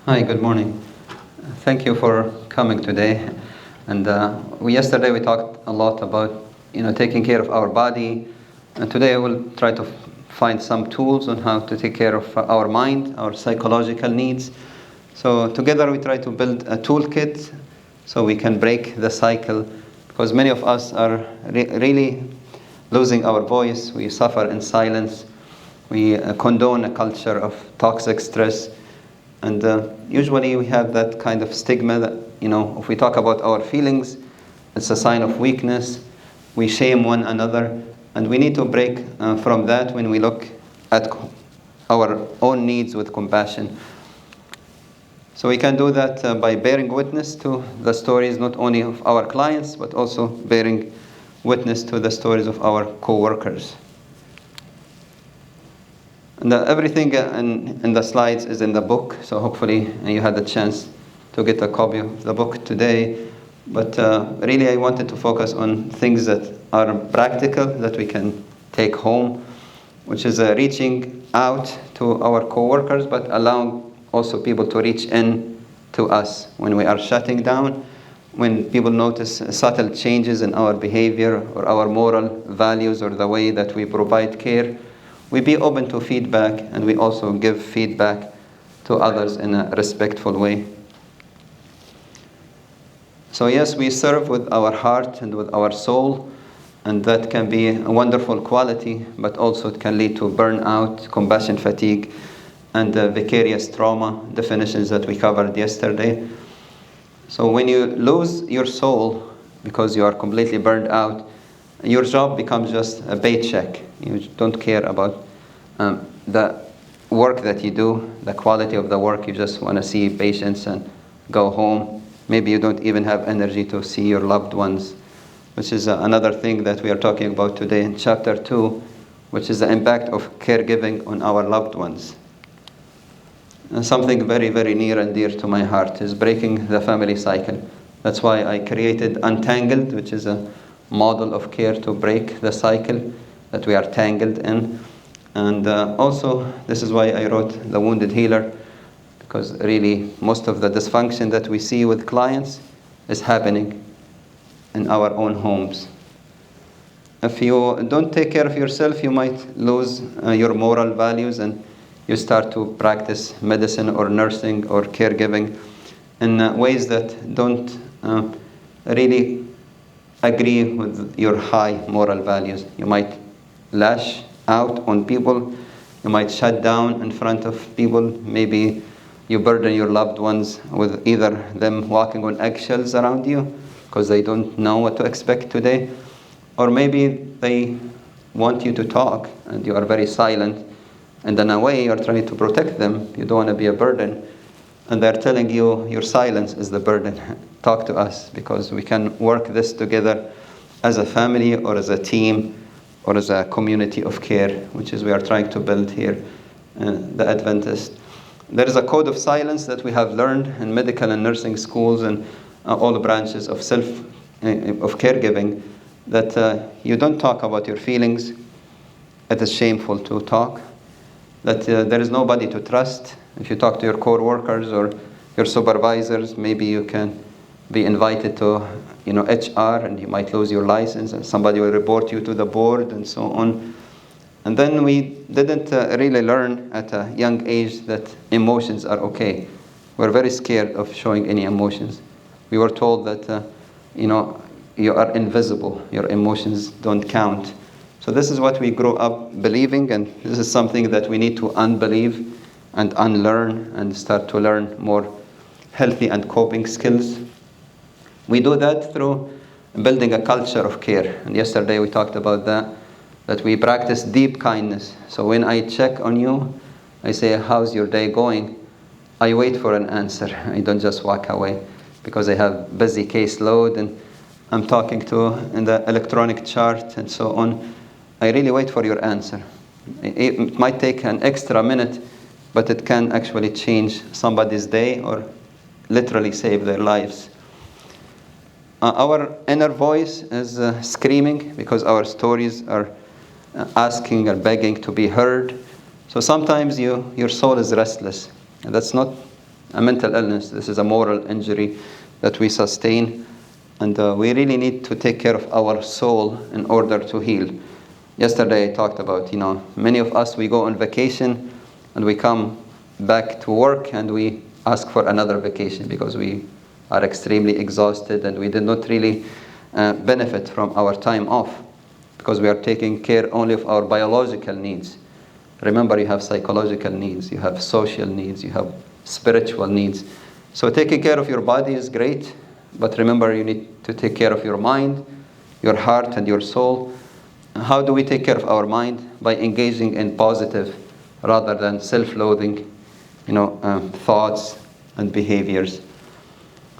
Hi, good morning. Thank you for coming today. And yesterday we talked a lot about taking care of our body, and today I will try to find some tools on how to take care of our mind, our psychological needs. So together we try to build a toolkit so we can break the cycle, because many of us are really losing our voice. We suffer in silence. We condone a culture of toxic stress. And usually we have that kind of stigma that, if we talk about our feelings, it's a sign of weakness. We shame one another. And we need to break from that when we look at our own needs with compassion. So we can do that by bearing witness to the stories not only of our clients, but also bearing witness to the stories of our co-workers. And everything in the slides is in the book, so hopefully you had the chance to get a copy of the book today. But really I wanted to focus on things that are practical, that we can take home, which is reaching out to our co-workers, but allowing also people to reach in to us when we are shutting down, when people notice subtle changes in our behavior or our moral values or the way that we provide care. We be open to feedback, and we also give feedback to others in a respectful way. So yes, we serve with our heart and with our soul, and that can be a wonderful quality, but also it can lead to burnout, compassion fatigue, and vicarious trauma, definitions that we covered yesterday. So when you lose your soul because you are completely burned out, your job becomes just a paycheck. You don't care about the work that you do, the quality of the work. You just want to see patients and go home. Maybe you don't even have energy to see your loved ones, which is another thing that we are talking about today in chapter 2, which is the impact of caregiving on our loved ones. And something very, very near and dear to my heart is breaking the family cycle. That's why I created Untangled, which is a model of care to break the cycle that we are tangled in. And also, this is why I wrote The Wounded Healer, because really most of the dysfunction that we see with clients is happening in our own homes. If you don't take care of yourself, you might lose your moral values, and you start to practice medicine or nursing or caregiving in ways that don't really agree with your high moral values. You might lash out on people. You might shut down in front of people. Maybe you burden your loved ones with either them walking on eggshells around you because they don't know what to expect today, or maybe they want you to talk and you are very silent, and in a way you're trying to protect them. You don't want to be a burden, and they're telling you your silence is the burden. Talk to us, because we can work this together as a family or as a team or as a community of care, which is we are trying to build here, the Adventist. There is a code of silence that we have learned in medical and nursing schools and all the branches of caregiving, that you don't talk about your feelings. It is shameful to talk. That there is nobody to trust. If you talk to your co-workers or your supervisors, maybe you can be invited to HR, and you might lose your license, and somebody will report you to the board and so on. And then we didn't really learn at a young age that emotions are okay. We're very scared of showing any emotions. We were told that you are invisible, your emotions don't count. So this is what we grew up believing, and this is something that we need to unbelieve and unlearn and start to learn more healthy and coping skills. We do that through building a culture of care. And yesterday we talked about that we practice deep kindness. So when I check on you, I say, how's your day going? I wait for an answer. I don't just walk away, because I have busy caseload and I'm talking to in the electronic chart and so on. I really wait for your answer. It might take an extra minute, but it can actually change somebody's day or literally save their lives. Our inner voice is screaming because our stories are asking or begging to be heard. So sometimes your soul is restless. And that's not a mental illness. This is a moral injury that we sustain. And we really need to take care of our soul in order to heal. Yesterday I talked about, many of us, we go on vacation and we come back to work and we ask for another vacation because we are extremely exhausted and we did not really benefit from our time off because we are taking care only of our biological needs. Remember, you have psychological needs, you have social needs, you have spiritual needs. So taking care of your body is great, but remember you need to take care of your mind, your heart, and your soul. How do we take care of our mind? By engaging in positive rather than self-loathing, thoughts and behaviors.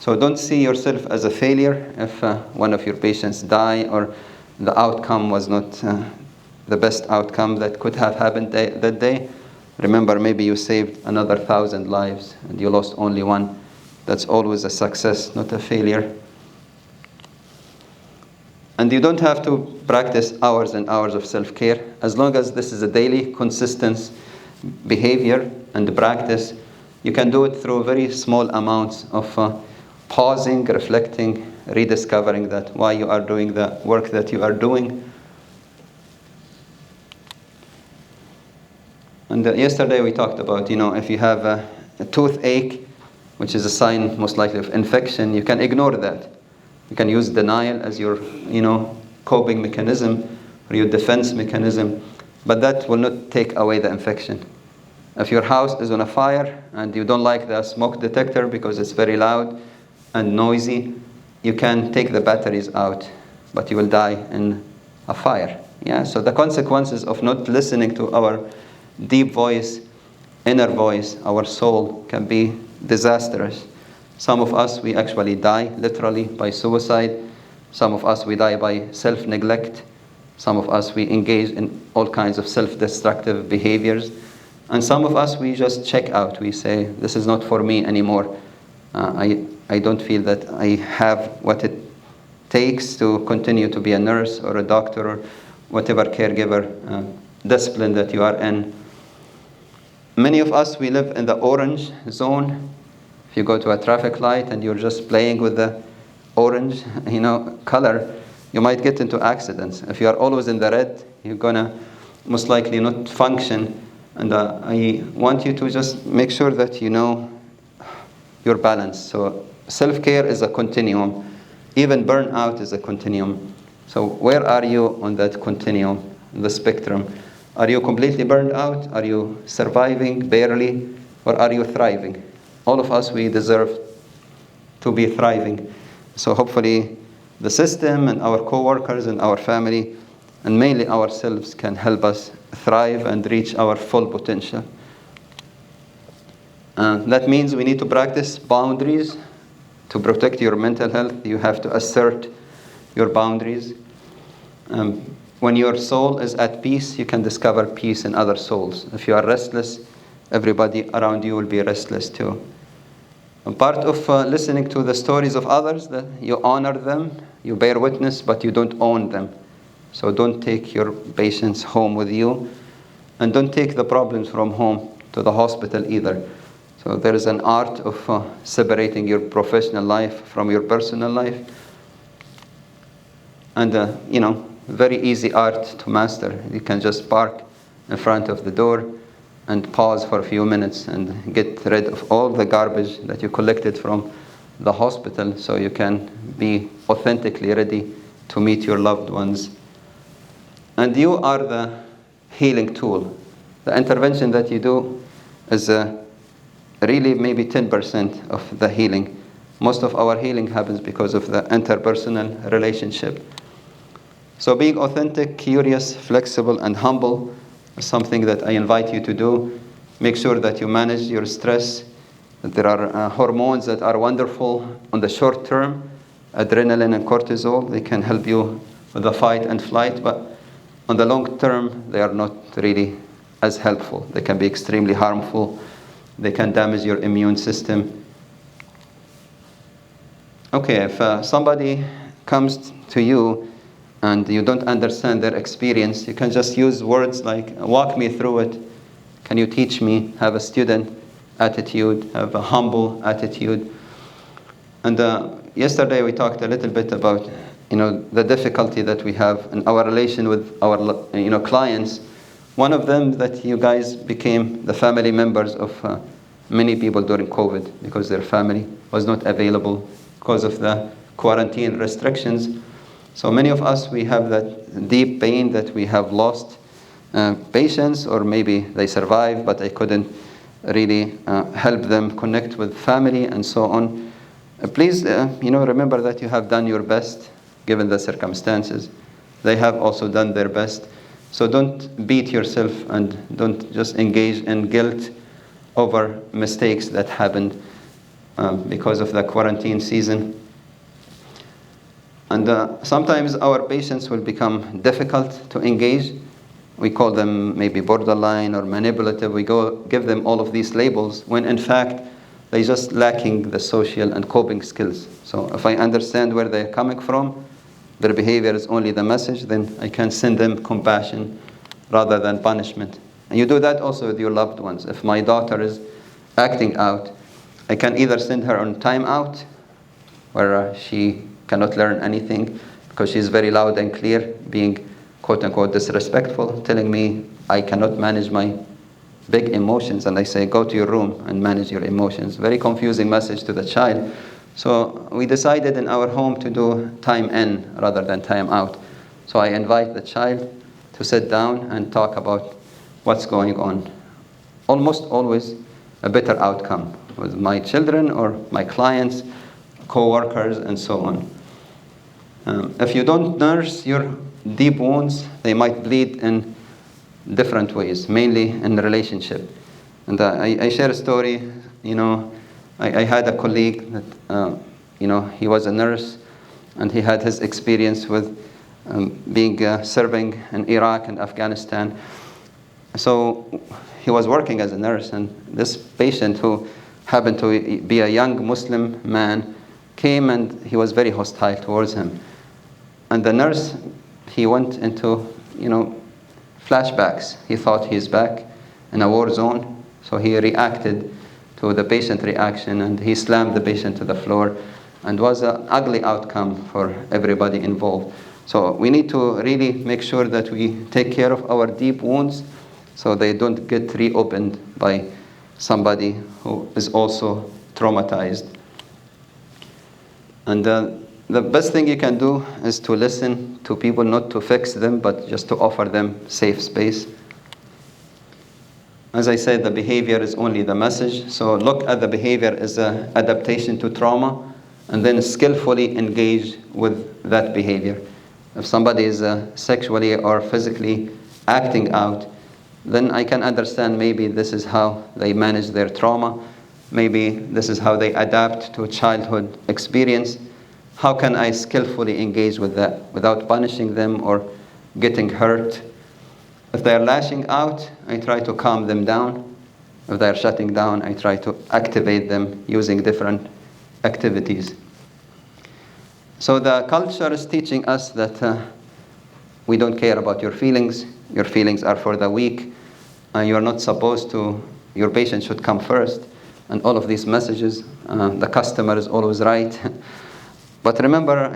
So don't see yourself as a failure if one of your patients die or the outcome was not the best outcome that could have happened that day. Remember, maybe you saved another 1,000 lives and you lost only one. That's always a success, not a failure. And you don't have to practice hours and hours of self-care. As long as this is a daily, consistent behavior and practice, you can do it through very small amounts of pausing, reflecting, rediscovering that why you are doing the work that you are doing. And yesterday we talked about, if you have a toothache, which is a sign most likely of infection, you can ignore that. You can use denial as your, coping mechanism or your defense mechanism, but that will not take away the infection. If your house is on a fire and you don't like the smoke detector because it's very loud and noisy, you can take the batteries out, but you will die in a fire. So the consequences of not listening to our deep voice, inner voice, our soul, can be disastrous. Some of us, we actually die literally by suicide. Some of us, we die by self-neglect. Some of us, we engage in all kinds of self-destructive behaviors. And some of us, we just check out. We say, this is not for me anymore. I don't feel that I have what it takes to continue to be a nurse or a doctor or whatever caregiver discipline that you are in. Many of us, we live in the orange zone. If you go to a traffic light and you're just playing with the orange, color, you might get into accidents. If you are always in the red, you're gonna most likely not function. And I want you to just make sure that you know your balance. So self-care is a continuum. Even burnout is a continuum. So where are you on that continuum, the spectrum? Are you completely burned out? Are you surviving barely? Or are you thriving? All of us, we deserve to be thriving. So hopefully the system and our co-workers and our family and mainly ourselves can help us thrive and reach our full potential. That means we need to practice boundaries. To protect your mental health, you have to assert your boundaries. When your soul is at peace, you can discover peace in other souls. If you are restless, everybody around you will be restless too. And part of listening to the stories of others, that you honor them, you bear witness, but you don't own them. So don't take your patients home with you, and don't take the problems from home to the hospital either. So there is an art of separating your professional life from your personal life. And, very easy art to master. You can just park in front of the door and pause for a few minutes and get rid of all the garbage that you collected from the hospital so you can be authentically ready to meet your loved ones. And you are the healing tool. The intervention that you do is really maybe 10% of the healing. Most of our healing happens because of the interpersonal relationship. So being authentic, curious, flexible, and humble is something that I invite you to do. Make sure that you manage your stress, that there are hormones that are wonderful on the short term, adrenaline and cortisol. They can help you with the fight and flight, but on the long term, they are not really as helpful. They can be extremely harmful. They can damage your immune system. Okay, if somebody comes to you and you don't understand their experience, you can just use words like, walk me through it. Can you teach me? Have a student attitude, have a humble attitude. And yesterday we talked a little bit about, the difficulty that we have in our relation with our, clients. One of them that you guys became the family members of many people during COVID because their family was not available because of the quarantine restrictions. So many of us, we have that deep pain that we have lost patients, or maybe they survived, but I couldn't really help them connect with family and so on. Please, remember that you have done your best given the circumstances. They have also done their best. So don't beat yourself and don't just engage in guilt over mistakes that happened because of the quarantine season. And sometimes our patients will become difficult to engage. We call them maybe borderline or manipulative. We give them all of these labels when in fact they're just lacking the social and coping skills. So if I understand where they're coming from, their behavior is only the message, then I can send them compassion rather than punishment. And you do that also with your loved ones. If my daughter is acting out, I can either send her on time out, where she cannot learn anything because she's very loud and clear, being quote-unquote disrespectful, telling me I cannot manage my big emotions, and I say, go to your room and manage your emotions. Very confusing message to the child. So we decided in our home to do time in rather than time out. So I invite the child to sit down and talk about what's going on. Almost always a better outcome with my children or my clients, co-workers, and so on. If you don't nurse your deep wounds, they might bleed in different ways, mainly in the relationship. And I share a story, I had a colleague that, he was a nurse, and he had his experience with serving in Iraq and Afghanistan. So he was working as a nurse, and this patient, who happened to be a young Muslim man, came and he was very hostile towards him. And the nurse, he went into, flashbacks. He thought he's back in a war zone, so he reacted to the patient reaction, and he slammed the patient to the floor, and was an ugly outcome for everybody involved. So we need to really make sure that we take care of our deep wounds so they don't get reopened by somebody who is also traumatized. And the best thing you can do is to listen to people, not to fix them, but just to offer them safe space. As I said, the behavior is only the message. So look at the behavior as an adaptation to trauma, and then skillfully engage with that behavior. If somebody is sexually or physically acting out, then I can understand maybe this is how they manage their trauma. Maybe this is how they adapt to a childhood experience. How can I skillfully engage with that without punishing them or getting hurt? If they're lashing out, I try to calm them down. If they're shutting down, I try to activate them using different activities. So the culture is teaching us that we don't care about your feelings. Your feelings are for the weak. You're not supposed to, your patient should come first. And all of these messages, the customer is always right. But remember,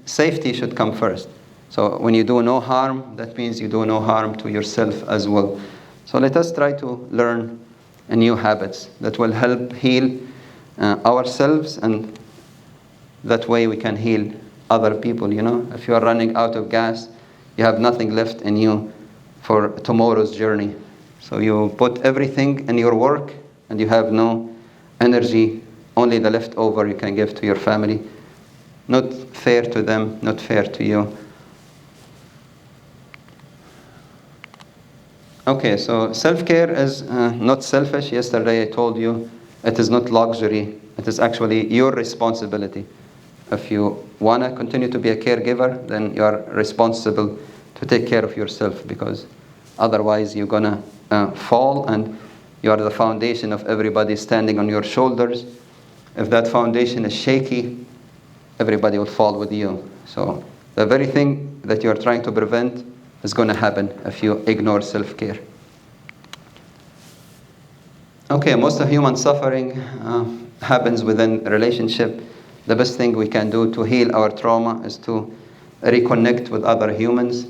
safety should come first. So when you do no harm, that means you do no harm to yourself as well. So let us try to learn new habits that will help heal ourselves, and that way we can heal other people. If you are running out of gas, you have nothing left in you for tomorrow's journey. So you put everything in your work and you have no energy, only the leftover you can give to your family. Not fair to them, not fair to you. Okay, so self-care is not selfish. Yesterday I told you it is not luxury. It is actually your responsibility. If you want to continue to be a caregiver, then you are responsible to take care of yourself, because otherwise you're going to fall, and you are the foundation of everybody standing on your shoulders. If that foundation is shaky, everybody will fall with you. So the very thing that you are trying to prevent is going to happen if you ignore self-care. Okay, most of human suffering happens within a relationship. The best thing we can do to heal our trauma is to reconnect with other humans.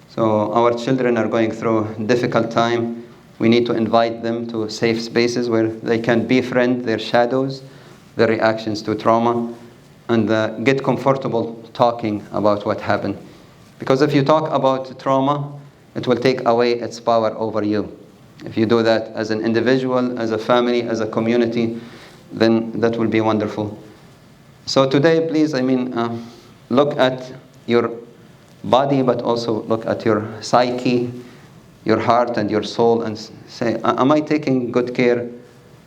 So our children are going through a difficult time. We need to invite them to safe spaces where they can befriend their shadows, their reactions to trauma, and get comfortable talking about what happened. Because if you talk about trauma, it will take away its power over you. If you do that as an individual, as a family, as a community, then that will be wonderful. So today, please, look at your body, but also look at your psyche, your heart and your soul, and say, am I taking good care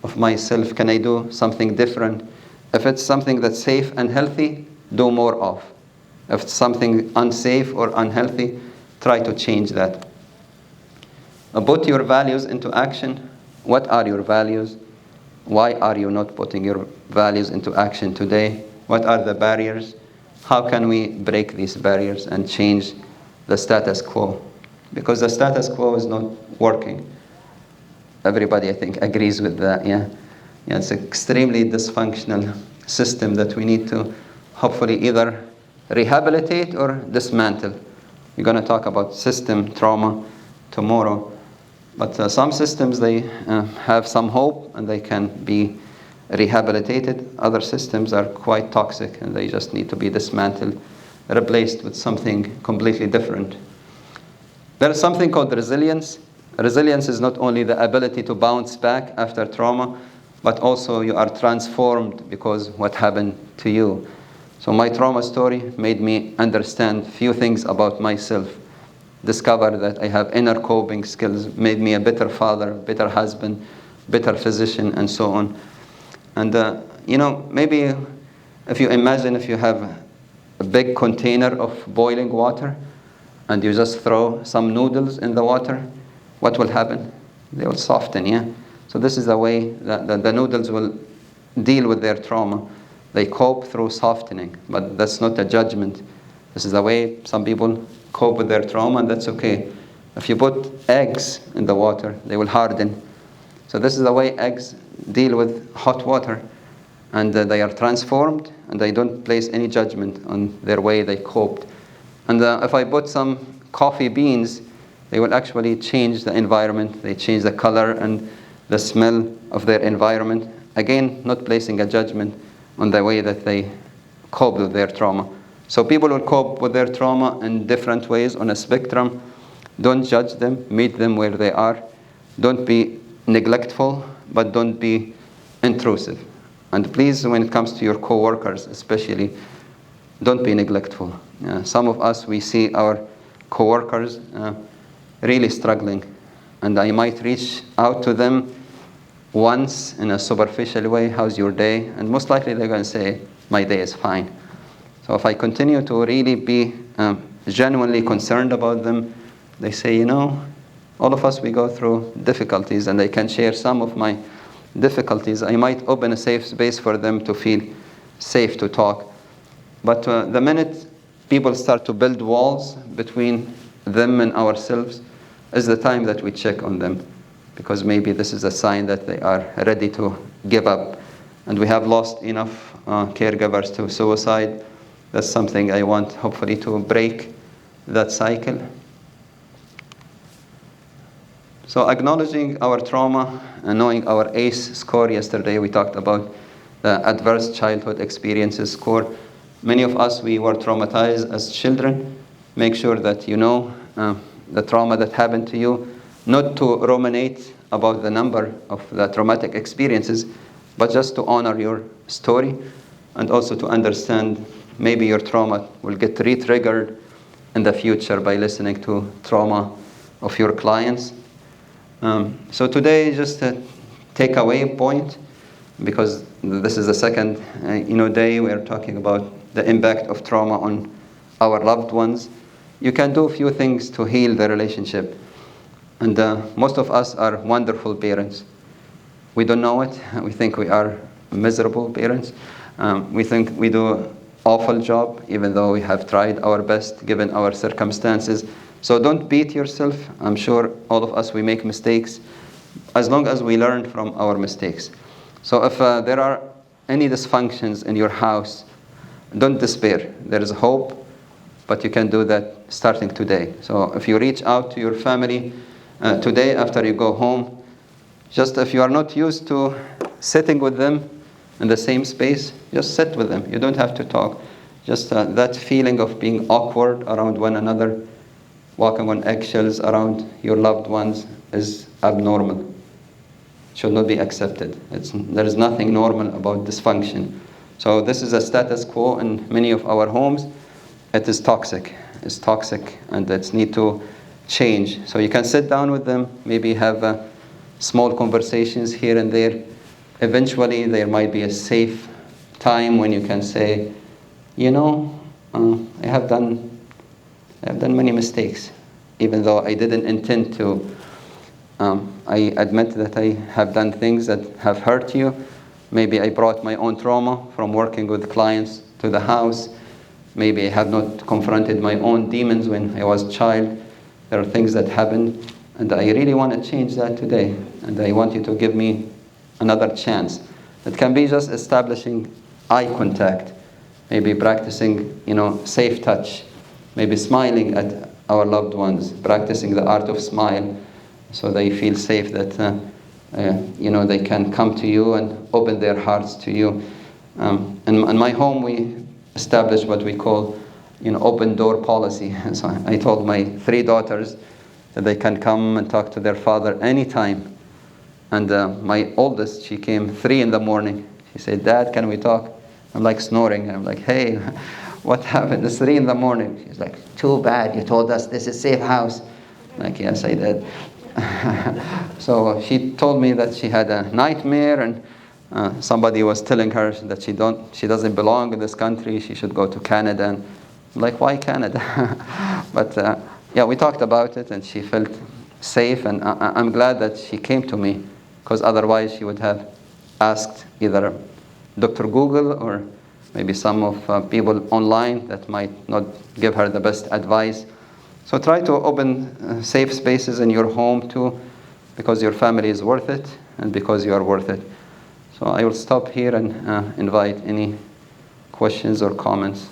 of myself? Can I do something different? If it's something that's safe and healthy, do more of. If it's something unsafe or unhealthy, try to change that. Put your values into action. What are your values? Why are you not putting your values into action today? What are the barriers? How can we break these barriers and change the status quo? Because the status quo is not working. Everybody, I think, agrees with that, yeah? It's an extremely dysfunctional system that we need to hopefully either rehabilitate or dismantle. We're going to talk about system trauma tomorrow. But some systems, they have some hope and they can be rehabilitated. Other systems are quite toxic and they just need to be dismantled, replaced with something completely different. There is something called resilience. Resilience is not only the ability to bounce back after trauma, but also you are transformed because what happened to you. So my trauma story made me understand few things about myself. Discover that I have inner coping skills, made me a better father, better husband, better physician, and so on. And maybe if you imagine if you have a big container of boiling water and you just throw some noodles in the water, what will happen? They will soften, yeah? So this is the way that the noodles will deal with their trauma. They cope through softening, but that's not a judgment. This is the way some people cope with their trauma, and that's okay. If you put eggs in the water, they will harden. So this is the way eggs deal with hot water. And they are transformed, and they don't place any judgment on their way they coped. And if I put some coffee beans, they will actually change the environment. They change the color and the smell of their environment. Again, not placing a judgment on the way that they cope with their trauma. So people will cope with their trauma in different ways on a spectrum. Don't judge them. Meet them where they are. Don't be neglectful, but don't be intrusive. And please, when it comes to your co-workers especially, don't be neglectful. Some of us, we see our co-workers really struggling. And I might reach out to them once in a superficial way, how's your day? And most likely they're going to say, my day is fine. So if I continue to really be genuinely concerned about them, they say, all of us, we go through difficulties, and they can share some of my difficulties. I might open a safe space for them to feel safe to talk. But the minute people start to build walls between them and ourselves is the time that we check on them, because maybe this is a sign that they are ready to give up. And we have lost enough caregivers to suicide. That's something I want, hopefully, to break that cycle. So acknowledging our trauma and knowing our ACE score. Yesterday we talked about the adverse childhood experiences score. Many of us, we were traumatized as children. Make sure that you know the trauma that happened to you, not to ruminate about the number of the traumatic experiences, but just to honor your story, and also to understand maybe your trauma will get re-triggered in the future by listening to trauma of your clients. So today, just a takeaway point, because this is the second day we are talking about the impact of trauma on our loved ones. You can do a few things to heal the relationship. And most of us are wonderful parents. We don't know it. We think we are miserable parents. We think we do awful job, even though we have tried our best given our circumstances. So don't beat yourself. I'm sure all of us, we make mistakes, as long as we learn from our mistakes. So if there are any dysfunctions in your house, don't despair. There is hope, but you can do that starting today. So if you reach out to your family today after you go home, just if you are not used to sitting with them in the same space, just sit with them. You don't have to talk. Just that feeling of being awkward around one another, walking on eggshells around your loved ones, is abnormal. It should not be accepted. There is nothing normal about dysfunction. So this is a status quo in many of our homes. It is toxic. It's toxic, and it needs to change. So you can sit down with them, maybe have small conversations here and there. Eventually, there might be a safe time when you can say, I have done many mistakes, even though I didn't intend to. I admit that I have done things that have hurt you. Maybe I brought my own trauma from working with clients to the house. Maybe I have not confronted my own demons when I was a child. There are things that happened, and I really want to change that today. And I want you to give me another chance. It can be just establishing eye contact, maybe practicing, safe touch, maybe smiling at our loved ones, practicing the art of smile, so they feel safe that they can come to you and open their hearts to you. In my home, we established what we call, open door policy. So I told my 3 daughters that they can come and talk to their father anytime. And my oldest, she came 3 a.m. She said, "Dad, can we talk?" I'm like snoring. I'm like, "Hey, what happened? It's 3 a.m. She's like, "Too bad, you told us this is safe house." I'm like, "Yes, I did." So she told me that she had a nightmare, and somebody was telling her that she doesn't belong in this country. She should go to Canada. And I'm like, "Why Canada?" But we talked about it, and she felt safe, and I'm glad that she came to me, because otherwise she would have asked either Dr. Google or maybe some of people online that might not give her the best advice. So try to open safe spaces in your home too, because your family is worth it, and because you are worth it. So I will stop here and invite any questions or comments.